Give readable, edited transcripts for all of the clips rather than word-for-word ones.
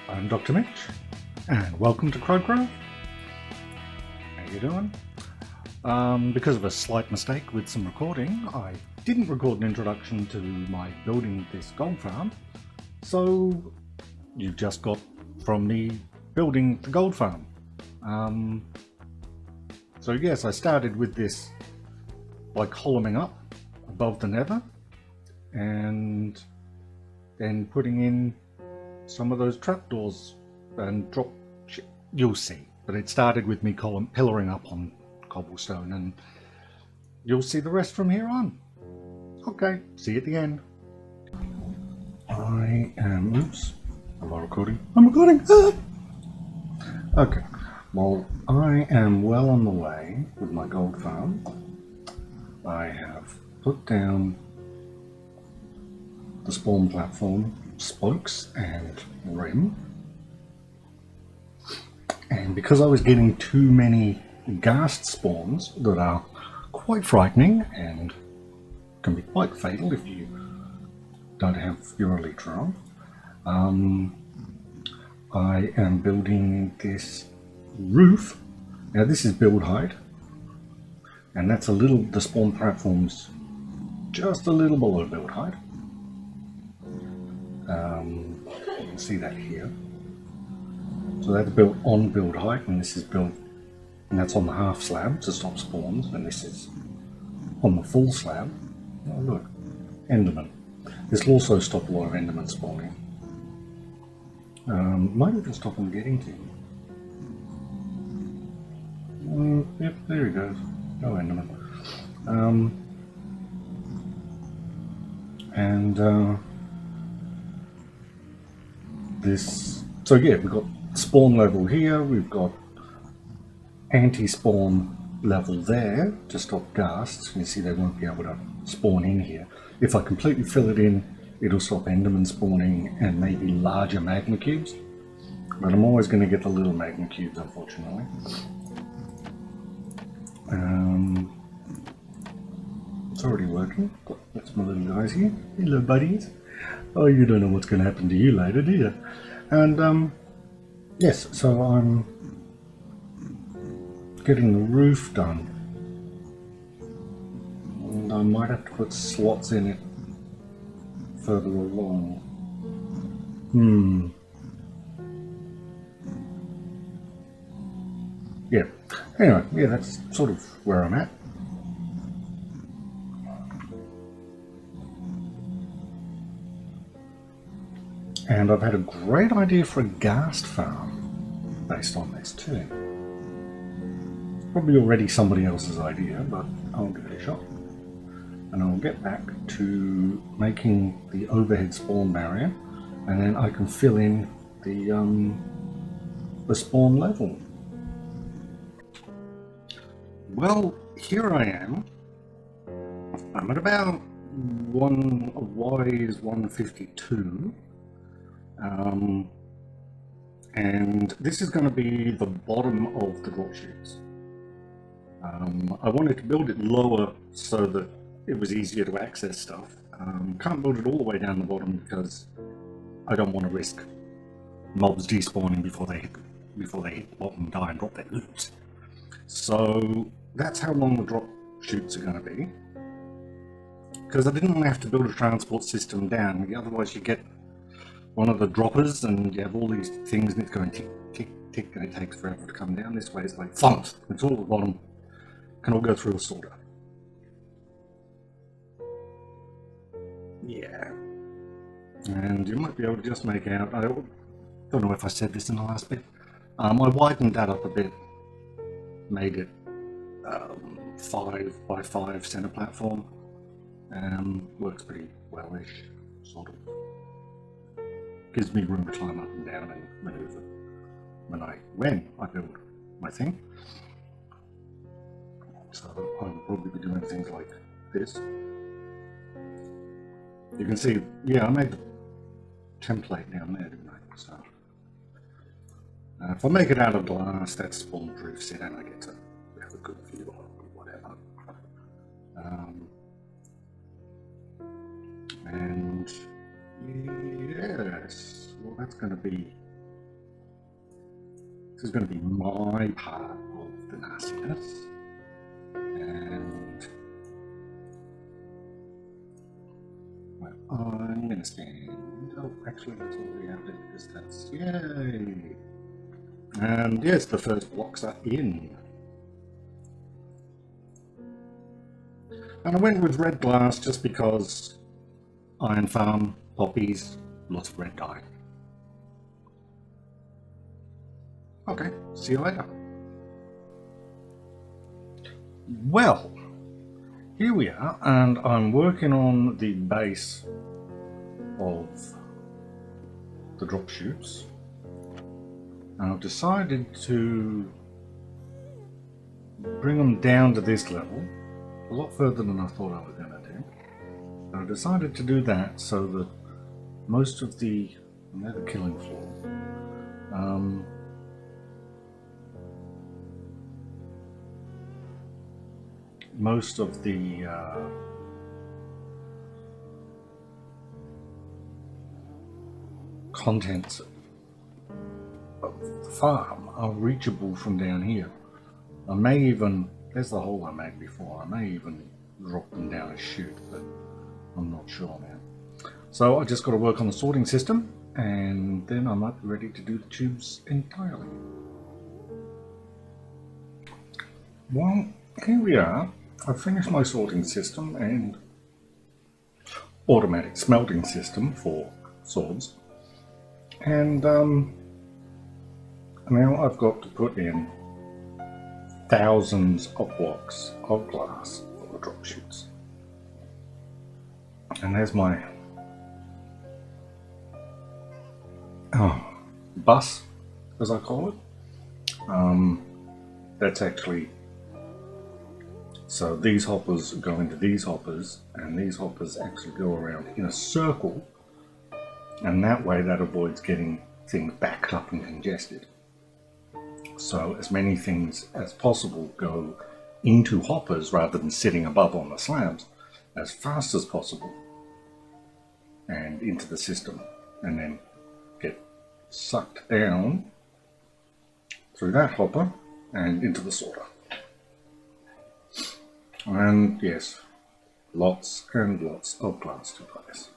I'm Dr. Mitch, and welcome to CrudCraft. How you doing? Because of a slight mistake with some recording, I didn't record an introduction to my building this gold farm, so you just got from me building the gold farm. So yes, I started with this by columning up above the nether, and then putting in some of those trapdoors and drop shit. You'll see, but it started with me pillaring up on cobblestone, and you'll see the rest from here on. Okay, see you at the end. Oops, am I recording? I'm recording! Okay, well, I am well on the way with my gold farm. I have put down the spawn platform, spokes and rim, and because I was getting too many ghast spawns that are quite frightening and can be quite fatal if you don't have your elytra on, I am building this roof. Now this is build height, and that's the spawn platform's just a little below build height. You can see that here. So that's built on build height, and this is built, and that's on the half slab to stop spawns, and this is on the full slab. Oh look, Enderman. This will also stop a lot of Enderman spawning. Might even stop them getting to you. Yep, there he goes. No Enderman. So yeah, we've got spawn level here, we've got anti-spawn level there to stop ghasts. You see they won't be able to spawn in here. If I completely fill it in, it'll stop enderman spawning and maybe larger magma cubes, but I'm always going to get the little magma cubes, unfortunately. It's already working. That's my little guys here. Hello buddies. Oh, you don't know what's going to happen to you later, do you? And yes, so I'm getting the roof done, and I might have to put slots in it further along. Yeah, anyway, yeah, that's sort of where I'm at. And I've had a great idea for a ghast farm based on this too. Probably already somebody else's idea, but I'll give it a shot. And I'll get back to making the overhead spawn barrier, and then I can fill in the spawn level. Well, here I am. I'm at about Y is 152. And this is going to be the bottom of the drop chutes. I wanted to build it lower so that it was easier to access stuff. Can't build it all the way down the bottom because I don't want to risk mobs despawning before they hit the bottom, die and drop their loot. So that's how long the drop chutes are going to be. Because I didn't want to have to build a transport system down, otherwise you get one of the droppers and you have all these things and it's going tick, tick, tick, and it takes forever to come down. This way it's like thumps, it's all at the bottom, can all go through a sorter. Yeah. And you might be able to just make out, I don't know if I said this in the last bit, I widened that up a bit, made it 5 by 5 center platform, works pretty well-ish, sort of. Gives me room to climb up and down and maneuver when I build my thing. So I'll probably be doing things like this. You can see, yeah, I made the template down there, didn't I? So if I make it out of glass, that's spawn proof set, and I get to have a good view of whatever. And yes, well, that's going to be This is going to be my part of the nastiness. And well, I'm going to stand. Oh, actually, that's already out there because that's yay. And yes, the first blocks are in. And I went with red glass just because iron farm, poppies, lots of red dye. Okay, see you later. Well, here we are, and I'm working on the base of the drop chutes. And I've decided to bring them down to this level, a lot further than I thought I was going to do. And I decided to do that so that most of the nether killing floor most of the contents of the farm are reachable from down here. I may even, there's the hole I made before, I may even drop them down a chute, but I'm not sure now. So I just got to work on the sorting system, and then I might be ready to do the tubes entirely. Well, here we are. I've finished my sorting system and automatic smelting system for swords, and now I've got to put in thousands of blocks of glass for the drop chutes. And there's my bus, as I call it. That's actually, so these hoppers go into these hoppers, and these hoppers actually go around in a circle, and that way that avoids getting things backed up and congested. So as many things as possible go into hoppers rather than sitting above on the slabs as fast as possible and into the system, and then get sucked down through that hopper and into the sorter. And yes, lots and lots of glass to place.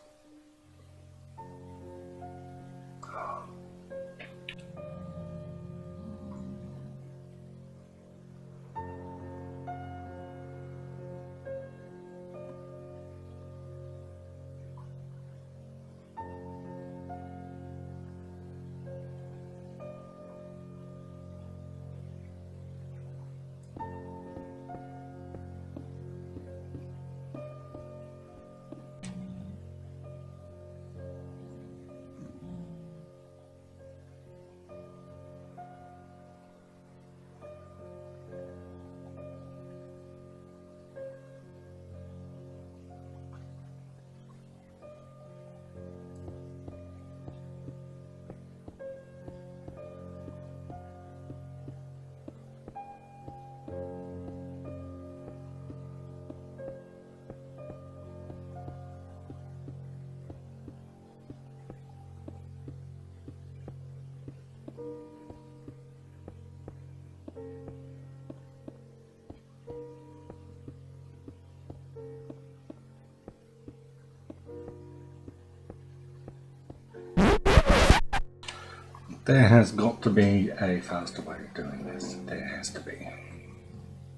There has got to be a faster way of doing this. There has to be.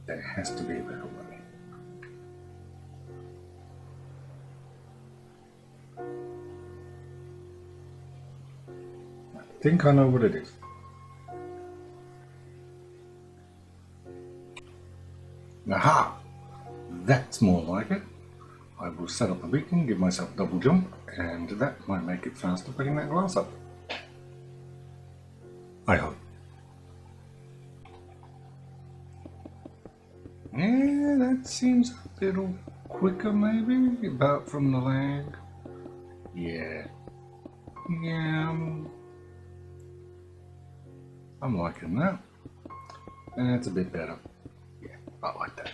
There has to be a better way. I think I know what it is. Aha! That's more like it. I will set up a beacon, give myself a double jump, and that might make it faster putting that glass up. I hope. Yeah, that seems a little quicker maybe, apart from the lag. Yeah. Yeah, I'm liking that. That's a bit better. Yeah, I like that.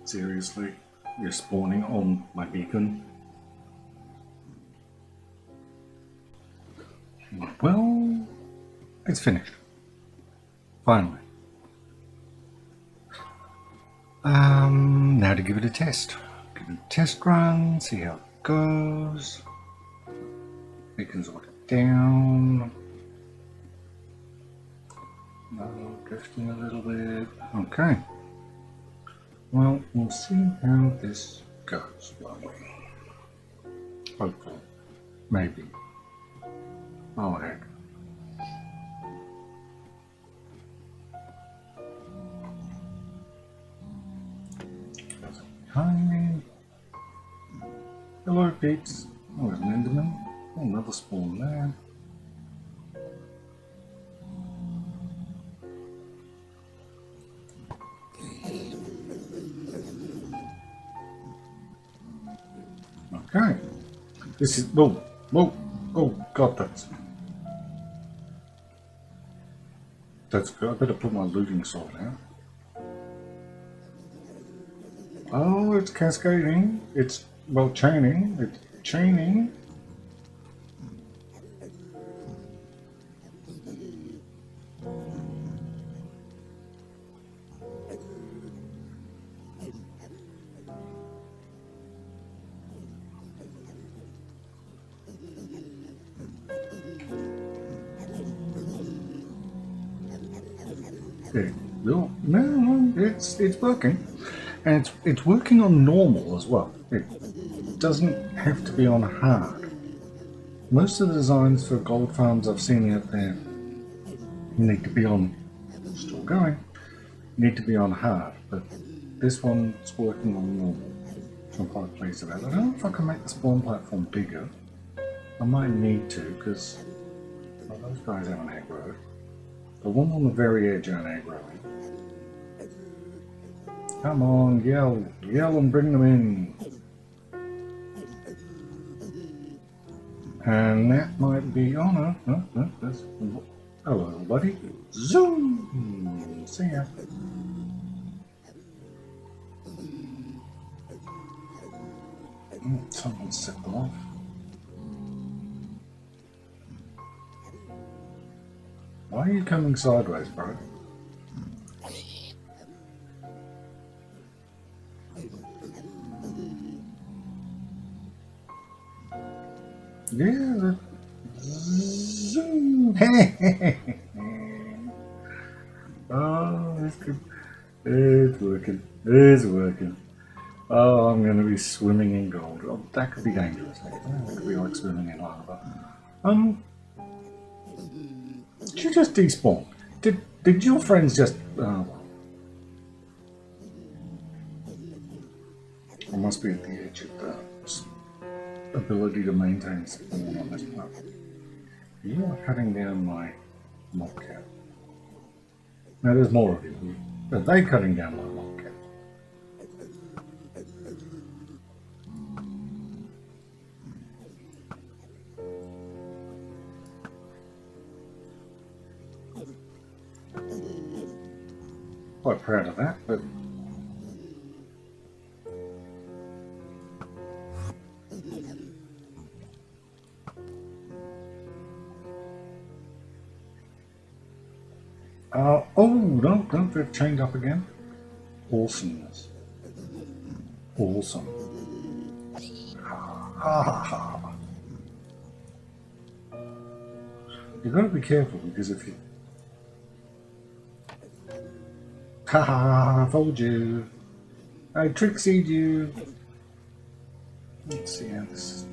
Seriously? You're spawning on my beacon? Well, it's finished. Finally. Now to give it a test. Give it a test run, see how it goes. We can sort it down. No, drifting a little bit. Okay. Well, we'll see how this goes. Hopefully. Maybe. Oh, heck. Behind me. Hello, peeps. Oh, there's an Enderman. Oh, another spawn there. Okay. This is. Whoa, whoa, oh, God, that's good. I better put my looting sword out. Oh, it's cascading. It's, well, chaining. It's chaining. No, it's working. And it's working on normal as well. It doesn't have to be on hard. Most of the designs for gold farms I've seen out there need to be on, still going, need to be on hard, but this one's working on normal. So I'm quite pleased about it. I don't know if I can make the spawn platform bigger. I might need to, because those guys haven't aggroed. The one on the very edge aren't aggroing. Come on, yell and bring them in. And that might be, oh no, that's, hello buddy. Zoom! See ya. Someone set them off. Why are you coming sideways, bro? Yeah, zoom. Oh, it's good. It's working. It's working. Oh, I'm going to be swimming in gold. Oh, that could be dangerous. That could be like swimming in lava. Did you just despawn? Did your friends just? I must be at the edge of the ability to maintain spawn on this platform. You are cutting down my mob cap. Now there's more of you. Are they cutting down my mob cap? Quite proud of that, but oh no, they've chained up again. Awesomeness. Awesome. You've got to be careful because if you I told you. I trixied you. Let's see how this is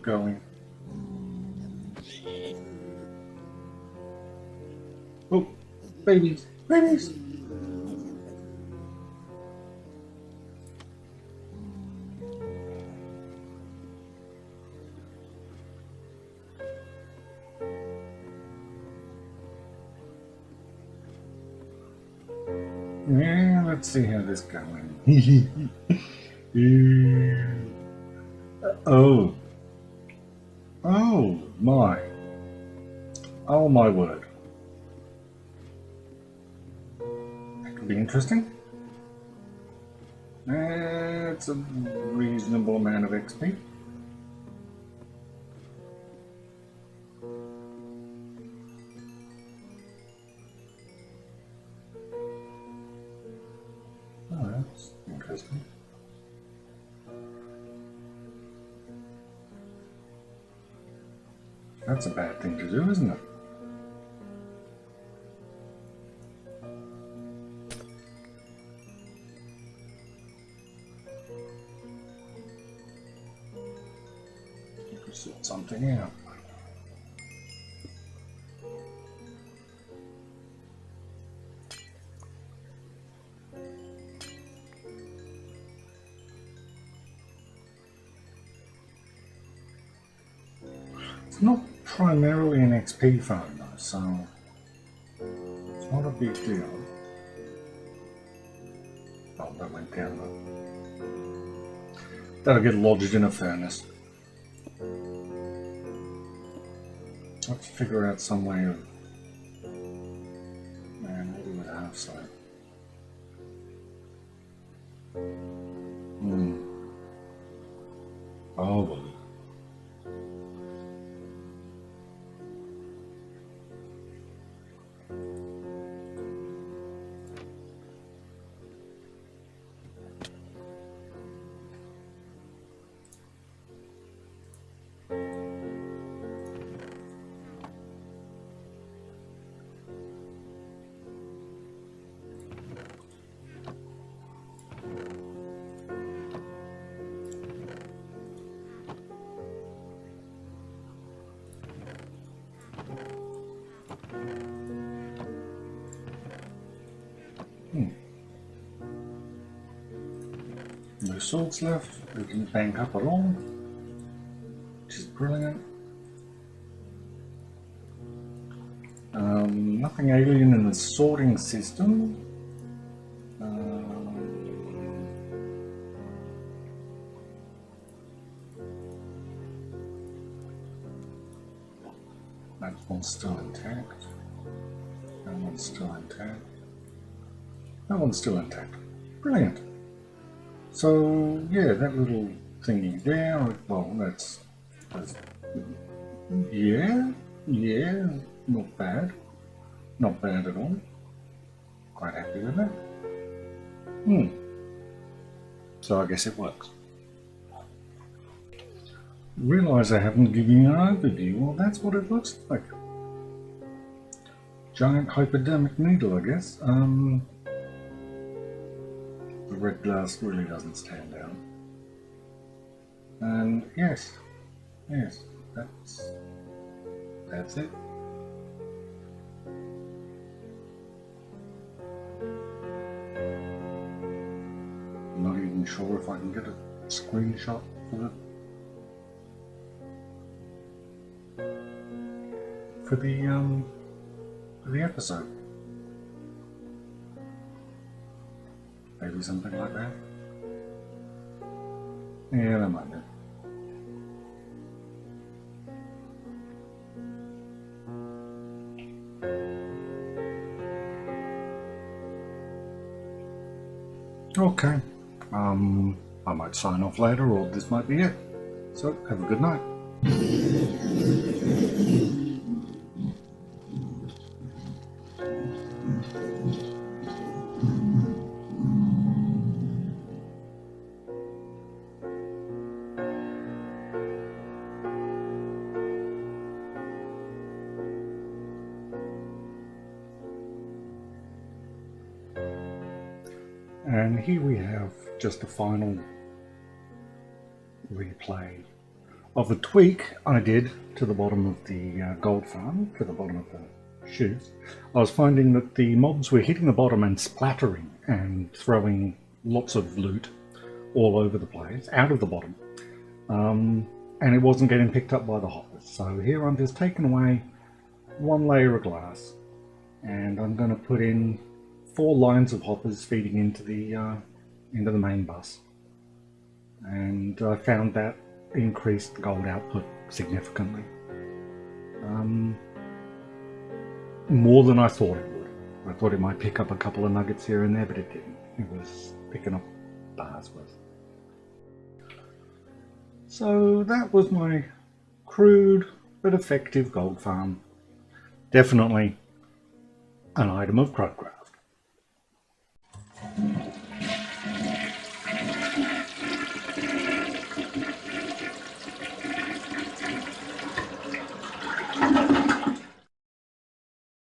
going. Oh, babies, babies. Yeah, let's see how this is going. Oh. Oh my. Oh my word. That could be interesting. It's a reasonable amount of XP. Interesting. That's a bad thing to do, isn't it? You could sort something out. It's not primarily an XP phone though, so it's not a big deal. Oh, that went down though. That'll get lodged in a furnace. Let's figure out some way of... Man, what do we have, so... Oh, well. No swords left, we can bank up at all, which is brilliant. Nothing alien in the sorting system. That one's still intact. That one's still intact. That one's still intact. Brilliant. So yeah, that little thingy there, well that's yeah, not bad. Not bad at all. Quite happy with that. So I guess it works. Realise I haven't given you an overview. Well, that's what it looks like. Giant hypodermic needle, I guess. The red glass really doesn't stand out. And yes, that's it. I'm not even sure if I can get a screenshot for the episode. Maybe something like that. Yeah, that might be. Okay. I might sign off later, or this might be it. So, have a good night. And here we have just a final replay of a tweak I did to the bottom of the gold farm, to the bottom of the chutes. I was finding that the mobs were hitting the bottom and splattering and throwing lots of loot all over the place, out of the bottom. And it wasn't getting picked up by the hoppers. So here I'm just taking away one layer of glass, and I'm going to put in 4 lines of hoppers feeding into the main bus, and I found that increased the gold output significantly, more than I thought it would. I thought it might pick up a couple of nuggets here and there, but it didn't. It was picking up bars worth. So that was my crude but effective gold farm. Definitely an item of CrudCraft.